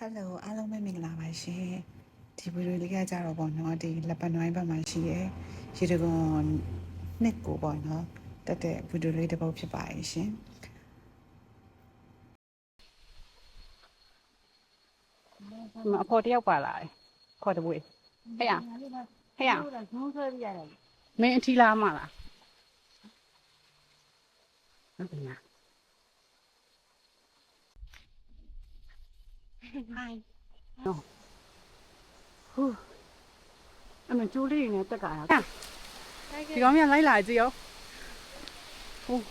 Hello အားလုံးပဲမင်္ဂလာပါရှင်ဒီဗီဒီယိုလေးကကြတော့ပေါ့နော်ဒီလက်ပံနွိုင်းဘက်မှာရှိရဲရေတကွန်နှစ်ကိုပေါ့နော်တက်တဲ့ဗီဒီယိုလေးတစ်ပုဒ်ဖြစ်ပါရဲ့ရှင်အဖော်တယောက်ပါလာတယ်ခေါ်တပွေးဟဲ့ရဟဲ့ရမင်းအထီလာမလားဟုတ်ကဲ့ဟိုဟူးအမကျိုးလေးနဲ့တက်ကလာဒီကောင်မြလိုက်လာကြည့်ရောဟိုး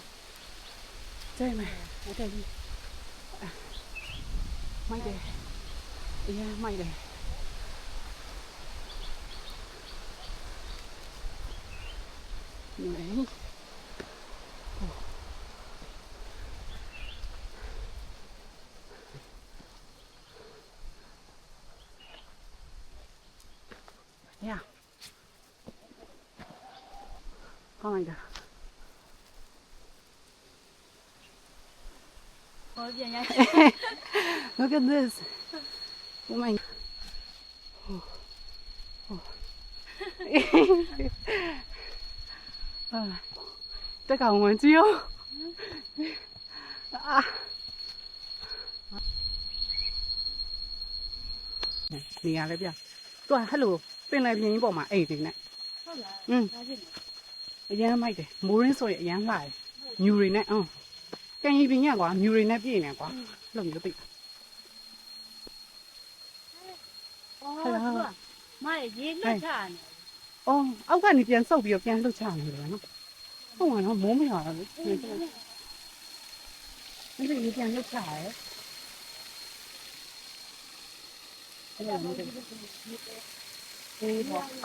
ကျဲမယ်ဟုတ်တယ်ကြီးမိုက်တယ်အေးမိုက်တယ်နေ呀，好来着。我变呀 Look at this. Oh my. Oh. 这个我们只有啊。你呀，那边，对 ，Hello， 变来便宜不嘛？哎，对呢。အရန်မိုက်တယ်မိုးရင်းဆိုရင်အရန်လှတယ်မြူတွေနဲ့ကန်ရီပင်ညကွာမြူတွေနဲ့ပြည့်နေကွာလုံမျိုးသိ妈呀，一路上呢。အော်အောက်ကနေပြန်ဆုပ်ပြီးတော့ပြန်လှုပ်ချနေတယ်နော်ဟုတ်မှာနော်မိုးမရတော့လေဒီပြန်လှုပ်ချရဲ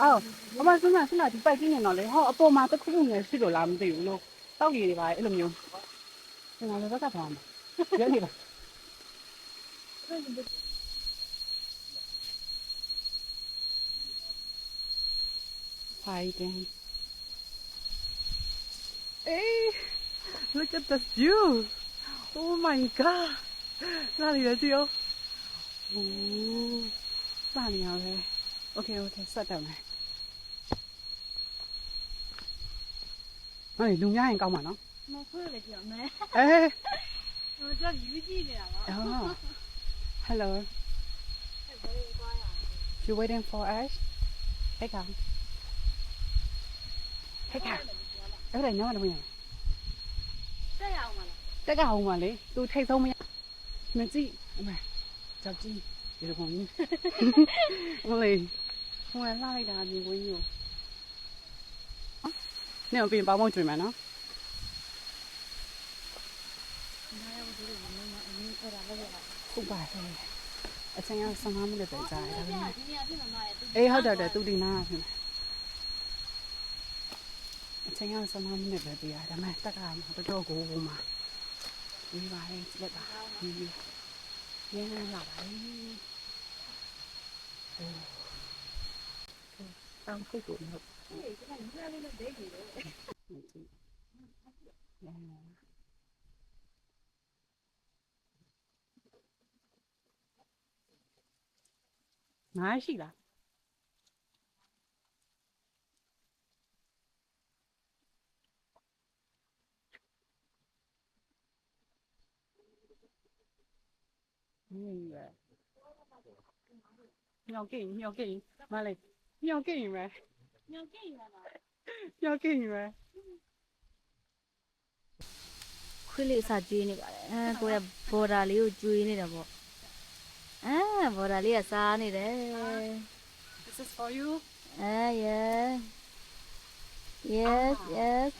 အော်အမဆုံးမဒီပိုက်ကြီးနေတော့လေဟောအပေါ်မှာတစ်ခုခုငယ်ရှိလို့လားမသိဘူးလို့တောက်ရည်တွေပါအဲ့လိုမျိုးကျွန်တော်လည်းဘက်ကသွားမှာရဲနေပါHiding. Hey, look at this view. Oh my god. 哪里的酒？哦，哪里啊？嘞 ？OK， set down 来。哎，龙眼高嘛喏？我回来叫没。哎。我叫鱼记的了。哦。Hello. You waiting for us? Hey, come. ဟဲ့ခါအဲ့ဒါညောင်းတယ်မင်းတက်ရအောင်မလားတက်ကအောင်ပါလေသူထိတ်ဆုံးမရမကြည့်အမေကြောက်ကြည့်ဒီလိုပုံကြီးဟိုလေဟိုလာလိုက်တာမြင်ဝင်ကြီးနေမပြင်ပေါင်းမကျွေးမယ်နော်ဟုတ်ပါရဲ့အချိန်က15မိနစ်ပဲကြာတယ်ဒါပေမဲ့အေးဟုတ်တယ်သူဒီနားဖြစ်အချိန်က15မိနစ်ပဲပြရတယ်ဒါပေမဲ့တက်ကတော်တော်ကိုဟိုမှာဒီပါလေလက်ပါဒီရင်းလာပါလေတောင်းခုကိုဟုတ်အေးဒီကနေ့လည်းလည်းဒိတ်ကြီးလေမရှိလားညောင်ကိန်းမလေးညောင်ကိန်းပဲခွေးလေးအစာကျွေးနေပါတယ်ကိုရဘော်ဒါလေးကိုကျွေးနေတာပေါ့ဘော်ဒါလေးကစားနေတယ် This is for you yes